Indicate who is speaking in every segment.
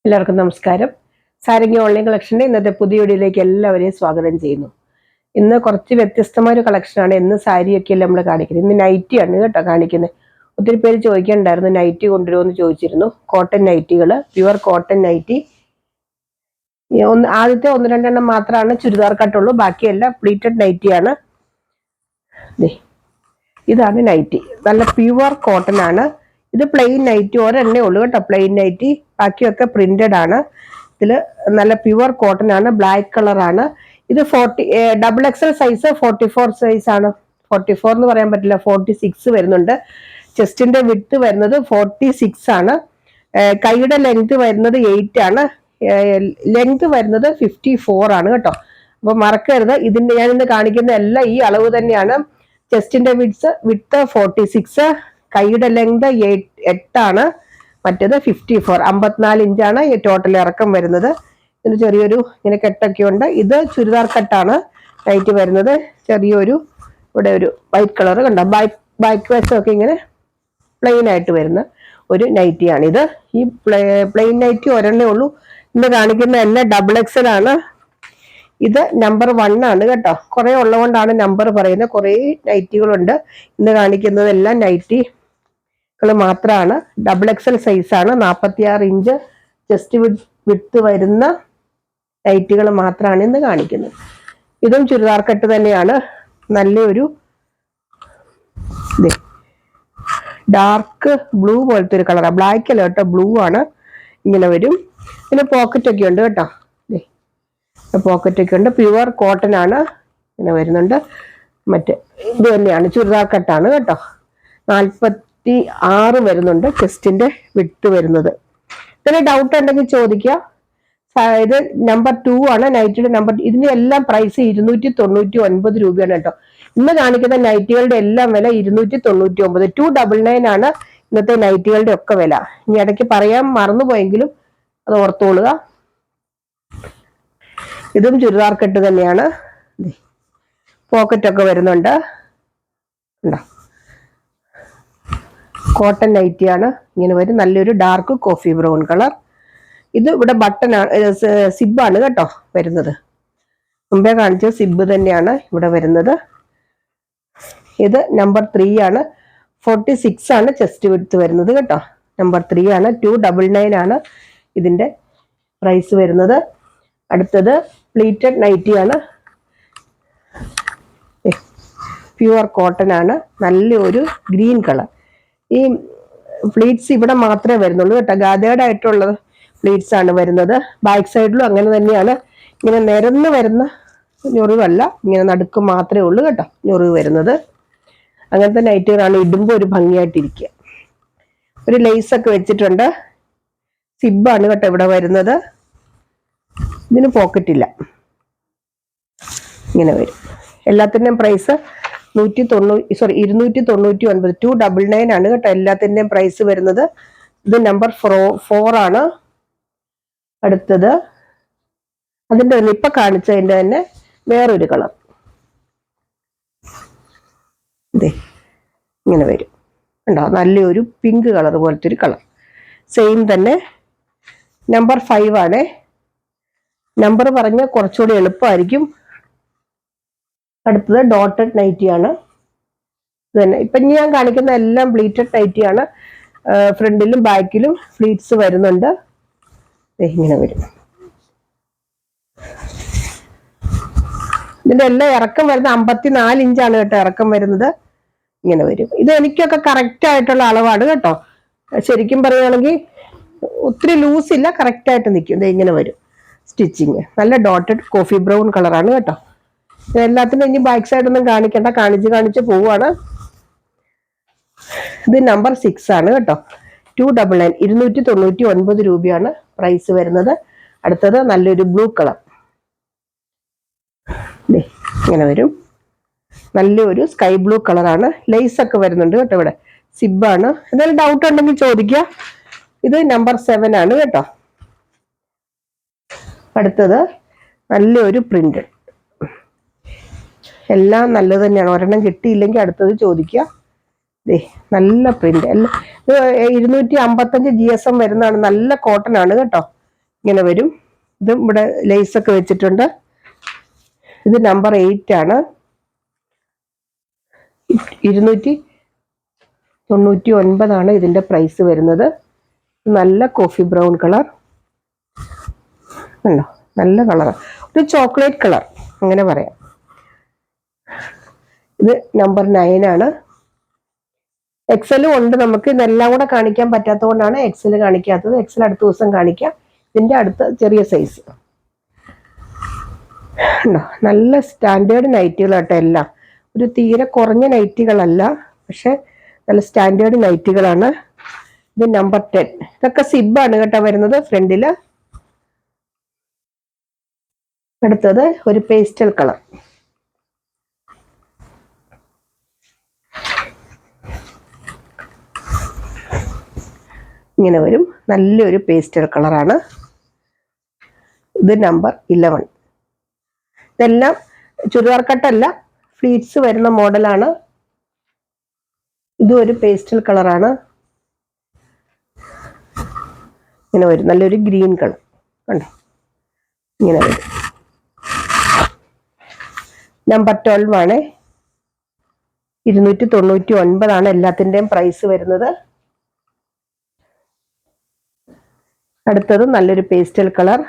Speaker 1: എല്ലാവർക്കും നമസ്കാരം. സാരംഗി ഓൺലൈൻ കളക്ഷന്റെ ഇന്നത്തെ പുതിയ വീഡിയോയിലേക്ക് എല്ലാവരെയും സ്വാഗതം ചെയ്യുന്നു. ഇന്ന് കുറച്ച് വ്യത്യസ്തമായ ഒരു കളക്ഷനാണ്. ഇന്ന് സാരിയൊക്കെയല്ലേ നമ്മൾ കാണിക്കുന്നത്. ഇന്ന് നൈറ്റിയാണ് കേട്ടോ കാണിക്കുന്നത്. ഒത്തിരി പേര് ചോദിക്കണ്ടായിരുന്നു നൈറ്റി കൊണ്ടുവരുമെന്ന് ചോദിച്ചിരുന്നു. കോട്ടൺ നൈറ്റികൾ, പ്യുവർ കോട്ടൺ നൈറ്റി. ആദ്യത്തെ 1-2 മാത്രമാണ് ചുരിദാർ കട്ടുള്ളൂ, ബാക്കിയെല്ലാം പ്ലീറ്റഡ് നൈറ്റിയാണ്. ഇതാണ് നൈറ്റി, നല്ല പ്യുവർ കോട്ടൺ ആണ്. ഇത് പ്ലെയിൻ നൈറ്റി ഒരെണ്ണേ ഉള്ളൂ കേട്ടോ, പ്ലെയിൻ നൈറ്റി. ബാക്കിയൊക്കെ പ്രിന്റഡ് ആണ്. ഇതിൽ നല്ല പ്യുവർ കോട്ടൺ ആണ്, ബ്ലാക്ക് കളറാണ്. ഇത് 40 XXL സൈസ് 44 സൈസ് ആണ്. 44 എന്ന് പറയാൻ പറ്റില്ല, 46 വരുന്നുണ്ട്. ചെസ്റ്റിന്റെ വിഡ്ത്ത് വരുന്നത് 46 ആണ്. കൈയുടെ ലെങ്ത് വരുന്നത് 8 ആണ്. ലെങ്ത് വരുന്നത് 54 ആണ് കേട്ടോ. അപ്പൊ മറക്കരുത്, ഇതിന്റെ ഞാൻ ഇന്ന് കാണിക്കുന്ന എല്ലാം ഈ അളവ് തന്നെയാണ്. ചെസ്റ്റിന്റെ വിഡ്ത്ത് 46, കൈയുടെ ലെങ്ത് 8 ആണ്, മറ്റേത് 54. 54 ഇഞ്ചാണ് ഈ ടോട്ടൽ ഇറക്കം വരുന്നത്. ഇതിന് ചെറിയൊരു ഇങ്ങനെ കെട്ടൊക്കെ ഉണ്ട്. ഇത് ചുരിദാർ കട്ടാണ് നൈറ്റ് വരുന്നത്. ചെറിയൊരു ഇവിടെ ഒരു വൈറ്റ് കളർ കണ്ടോ, ബാക്ക് വശമൊക്കെ ഇങ്ങനെ പ്ലെയിൻ ആയിട്ട് വരുന്ന ഒരു നൈറ്റിയാണ് ഇത്. ഈ പ്ലെയിൻ നൈറ്റി ഒരെണ്ണേ ഉള്ളൂ. ഇന്ന് കാണിക്കുന്ന എല്ലാം XXL ആണ്. ഇത് നമ്പർ 1 ആണ് കേട്ടോ. കുറെ ഉള്ളതുകൊണ്ടാണ് നമ്പർ പറയുന്നത്. കുറെ നൈറ്റികളുണ്ട്. ഇന്ന് കാണിക്കുന്നതെല്ലാം നൈറ്റികൾ മാത്രമാണ്. XXL സൈസാണ്. 46 ഇഞ്ച് ചെസ്റ്റ് വിഡ്ത്ത് വരുന്ന നൈറ്റികൾ മാത്രമാണ് ഇന്ന് കാണിക്കുന്നത്. ഇതും ചുരിദാർ കട്ട് തന്നെയാണ്. നല്ലൊരു ഡാർക്ക് ബ്ലൂ പോലത്തെ ഒരു കളറാണ്. ബ്ലാക്ക് അല്ല കേട്ടോ, ബ്ലൂ ആണ്. ഇങ്ങനെ വരും. പിന്നെ പോക്കറ്റൊക്കെ ഉണ്ട് കേട്ടോ. പോക്കറ്റൊക്കെ ഉണ്ട്. പ്യുവർ കോട്ടൺ ആണ്. ഇങ്ങനെ വരുന്നുണ്ട്. മറ്റേ ഇത് തന്നെയാണ്, ചുരിദാർ കട്ടാണ് കേട്ടോ. 46 വരുന്നുണ്ട് ചെസ്റ്റിന്റെ വിഡ്ത്ത് വരുന്നത്. ഇതിന് ഡൗട്ട് ഉണ്ടെങ്കിൽ ചോദിക്കുക. ഇത് നമ്പർ 2 ആണ് നൈറ്റിയുടെ നമ്പർ. ഇതിന്റെ എല്ലാം പ്രൈസ് 299 രൂപയാണ് കേട്ടോ. ഇന്ന് കാണിക്കുന്ന നൈറ്റികളുടെ എല്ലാം വില 299. 299 ആണ് ഇന്നത്തെ നൈറ്റികളുടെ ഒക്കെ വില. ഇനി ഇടയ്ക്ക് പറയാൻ മറന്നുപോയെങ്കിലും അത് ഓർത്തോളുക. ഇതും ചുരിദാർ കെട്ട് തന്നെയാണ്. പോക്കറ്റൊക്കെ വരുന്നുണ്ട്. കോട്ടൺ നൈറ്റിയാണ്. ഇങ്ങനെ വരും. നല്ലൊരു ഡാർക്ക് കോഫി ബ്രൗൺ കളർ. ഇത് ഇവിടെ ബട്ടനാണ്, സിബാണ് കേട്ടോ വരുന്നത്. മുമ്പേ കാണിച്ച സിബ് തന്നെയാണ് ഇവിടെ വരുന്നത്. ഇത് നമ്പർ 3 ആണ്. 46 ആണ് ചെസ്റ്റ് വിഡ്ത്ത് വരുന്നത് കേട്ടോ. നമ്പർ 3 ആണ്. 299 ആണ് ഇതിന്റെ പ്രൈസ് വരുന്നത്. അടുത്തത് പ്ലീറ്റഡ് നൈറ്റി ആണ്. പ്യുവർ കോട്ടൺ ആണ്. നല്ലൊരു ഗ്രീൻ കളർ. ഈ പ്ലീറ്റ്സ് ഇവിടെ മാത്രമേ വരുന്നുള്ളൂ കേട്ടോ. ഗാദേഡ് ആയിട്ടുള്ള പ്ലീറ്റ്സ് ആണ് വരുന്നത്. ബാക്ക് സൈഡിലും അങ്ങനെ തന്നെയാണ്. ഇങ്ങനെ നിരന്ന് വരുന്ന ഞൊറിവല്ല, ഇങ്ങനെ നടുക്ക് മാത്രമേ ഉള്ളൂ കേട്ടോ ഞൊറിവ് വരുന്നത്. അങ്ങനത്തെ നൈറ്റുകളാണ് ഇടുമ്പോൾ ഒരു ഭംഗിയായിട്ടിരിക്കുക. ഒരു ലേസ് ഒക്കെ വെച്ചിട്ടുണ്ട്. സിബാണ് കേട്ടോ ഇവിടെ വരുന്നത്. ഇതിന് പോക്കറ്റ് ഇല്ല. ഇങ്ങനെ വരും. എല്ലാത്തിൻ്റെയും പ്രൈസ് 299. 299 ആണ് കേട്ടോ എല്ലാത്തിൻ്റെയും പ്രൈസ് വരുന്നത്. ഇത് നമ്പർ 4 ആണ്. അടുത്തത് അതിൻ്റെ തന്നെ ഇപ്പൊ കാണിച്ചതിൻ്റെ തന്നെ വേറൊരു കളർ. ഇങ്ങനെ വരും ഉണ്ടോ, നല്ലൊരു പിങ്ക് കളർ പോലത്തെ ഒരു കളർ. സെയിം തന്നെ നമ്പർ 5 ആണ്. നമ്പർ പറഞ്ഞ കുറച്ചുകൂടി എളുപ്പമായിരിക്കും. അടുത്തത് ഡോട്ടഡ് നൈറ്റി ആണ്. ഇത് തന്നെ ഇപ്പൊ ഞാൻ കാണിക്കുന്ന എല്ലാം പ്ലീറ്റഡ് നൈറ്റി ആണ്. ഫ്രണ്ടിലും ബാക്കിലും ഫ്ലീറ്റ്സ് വരുന്നുണ്ട്. ഇങ്ങനെ വരും. ഇതിന്റെ എല്ലാം ഇറക്കം വരുന്നത് 54 ഇഞ്ചാണ് കേട്ടോ ഇറക്കം വരുന്നത്. ഇങ്ങനെ വരും. ഇത് എനിക്കൊക്കെ കറക്റ്റ് ആയിട്ടുള്ള അളവാണ് കേട്ടോ. ശരിക്കും പറയുകയാണെങ്കിൽ ഒത്തിരി ലൂസ് ഇല്ല, കറക്റ്റ് ആയിട്ട് നിൽക്കും. ഇത് ഇങ്ങനെ വരും സ്റ്റിച്ചിങ്. നല്ല ഡോട്ടഡ് കോഫി ബ്രൗൺ കളറാണ് കേട്ടോ. എല്ലാത്തിനും ഇനി ബാക്ക് സൈഡ് ഒന്നും കാണിക്കണ്ട, കാണിച്ച് പോവാണ്. ഇത് നമ്പർ 6 ആണ് കേട്ടോ. 299. 299 രൂപയാണ് പ്രൈസ് വരുന്നത്. അടുത്തത് നല്ലൊരു ബ്ലൂ കളർ. ഇങ്ങനെ വരും. നല്ലൊരു സ്കൈ ബ്ലൂ കളറാണ്. ലേസ് ഒക്കെ വരുന്നുണ്ട് കേട്ടോ. ഇവിടെ സിബാണ്. എന്തെങ്കിലും ഡൗട്ട് ഉണ്ടെങ്കിൽ ചോദിക്കുക. ഇത് നമ്പർ 7 ആണ് കേട്ടോ. അടുത്തത് നല്ലൊരു പ്രിന്റ്. എല്ലാം നല്ലത് തന്നെയാണ്. ഒരെണ്ണം കിട്ടിയില്ലെങ്കിൽ അടുത്തത് ചോദിക്കുക. നല്ല പ്രിന്റ്. 255 GSM വരുന്നതാണ്. നല്ല കോട്ടൺ ആണ് കേട്ടോ. ഇങ്ങനെ വരും. ഇതും ഇവിടെ ലേസൊക്കെ വെച്ചിട്ടുണ്ട്. ഇത് നമ്പർ 8 ആണ്. 299 ഇതിന്റെ പ്രൈസ് വരുന്നത്. നല്ല കോഫി ബ്രൗൺ കളർ ഉണ്ടോ, നല്ല കളർ, ഒരു ചോക്ലേറ്റ് കളർ അങ്ങനെ പറയാം. ഇത് നമ്പർ 9 ആണ്. എക്സലും ഉണ്ട്. നമുക്ക് ഇതെല്ലാം കൂടെ കാണിക്കാൻ പറ്റാത്തത് കൊണ്ടാണ് എക്സൽ കാണിക്കാത്തത്. എക്സൽ അടുത്ത ദിവസം കാണിക്കാം. ഇതിന്റെ അടുത്ത ചെറിയ സൈസ് ഉണ്ടോ, നല്ല സ്റ്റാൻഡേർഡ് നൈറ്റികളാട്ടോ എല്ലാം. ഒരു തീരെ കുറഞ്ഞ നൈറ്റികളല്ല, പക്ഷെ നല്ല സ്റ്റാൻഡേർഡ് നൈറ്റികളാണ്. ഇത് നമ്പർ 10. ഇതൊക്കെ സിബാണ് കേട്ടോ വരുന്നത് ഫ്രണ്ടില്. അടുത്തത് ഒരു പേസ്റ്റൽ കളർ. ഇങ്ങനെ വരും. നല്ലൊരു പേസ്റ്റൽ കളറാണ്. ഇത് നമ്പർ 11. ഇതെല്ലാം ചുരിദാർ കട്ടല്ല, ഫ്ലീറ്റ്സ് വരുന്ന മോഡലാണ്. ഇതും ഒരു പേസ്റ്റൽ കളറാണ്. ഇങ്ങനെ വരും. നല്ലൊരു ഗ്രീൻ കളർ കണ്ടോ, ഇങ്ങനെ വരും. നമ്പർ 12 ആണ്. 299 എല്ലാത്തിൻ്റെയും പ്രൈസ് വരുന്നത്. അടുത്തത് നല്ലൊരു pastel colour,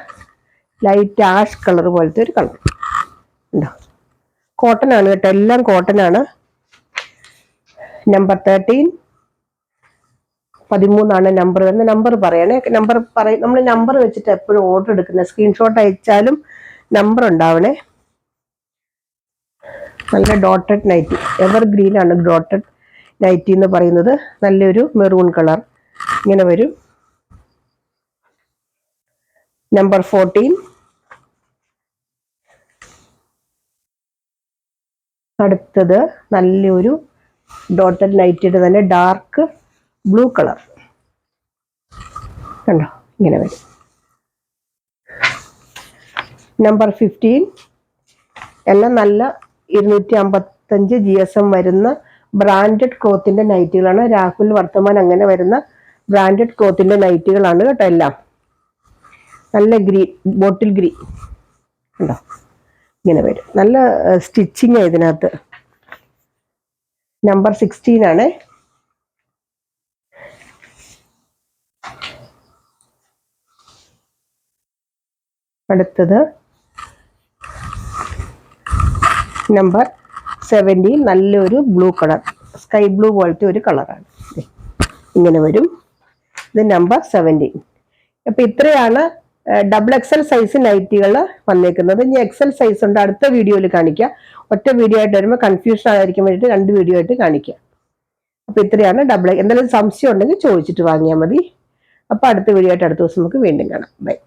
Speaker 1: light ash colour പോലത്തെ ഒരു കളർ ഉണ്ടോ. കോട്ടൺ ആണ് കേട്ടോ, എല്ലാം കോട്ടൺ ആണ്. നമ്പർ 13. 13 നമ്പർ വരുന്നത്. നമ്പർ പറയണേ, നമ്പർ നമ്മൾ നമ്പർ വെച്ചിട്ട് എപ്പോഴും ഓർഡർ എടുക്കുന്നത്. സ്ക്രീൻഷോട്ട് അയച്ചാലും നമ്പർ ഉണ്ടാവണേ. നല്ല ഡോട്ടഡ് നൈറ്റി, എവർ ഗ്രീൻ ആണ് ഡോട്ടഡ് നൈറ്റി എന്ന് പറയുന്നത്. നല്ലൊരു മെറൂൺ കളർ ഇങ്ങനെ വരും. നമ്പർ 14. അടുത്തത് നല്ലൊരു ഡോട്ടഡ് നൈറ്റിയുടെ തന്നെ ഡാർക്ക് ബ്ലൂ കളർ കണ്ടോ, ഇങ്ങനെ വരും. നമ്പർ 15. എല്ലാം നല്ല 255 GSM വരുന്ന ബ്രാൻഡഡ് ക്ലോത്തിന്റെ നൈറ്റികളാണ്. രാഹുൽ വർത്തമാൻ അങ്ങനെ വരുന്ന ബ്രാൻഡഡ് ക്ലോത്തിന്റെ നൈറ്റികളാണ് കേട്ടോ എല്ലാം. നല്ല ഗ്രീൻ, ബോട്ടിൽ ഗ്രീൻ കണ്ടോ, ഇങ്ങനെ വരും. നല്ല സ്റ്റിച്ചിങ് ഇതിനകത്ത്. നമ്പർ 16 ആണ്. അടുത്തത് നമ്പർ 17. നല്ലൊരു ബ്ലൂ കളർ, സ്കൈ ബ്ലൂ പോലത്തെ ഒരു കളറാണ്. ഇങ്ങനെ വരും. ഇത് നമ്പർ 17. അപ്പൊ ഇത്രയാണ് XXL സൈസ് നൈറ്റികൾ വന്നേക്കുന്നത്. ഇനി XL സൈസ് ഉണ്ട്, അടുത്ത വീഡിയോയിൽ കാണിക്കാം. ഒറ്റ വീഡിയോ ആയിട്ട് വരുമ്പോൾ കൺഫ്യൂഷൻ ആയിരിക്കും വേണ്ടിയിട്ട് 2 വീഡിയോ ആയിട്ട് കാണിക്കാം. അപ്പൊ ഇത്രയാണ് എന്തെങ്കിലും സംശയം ഉണ്ടെങ്കിൽ ചോദിച്ചിട്ട് വാങ്ങിയാൽ മതി. അപ്പൊ അടുത്ത വീഡിയോ ആയിട്ട് അടുത്ത ദിവസം നമുക്ക് വീണ്ടും കാണാം. ബൈ.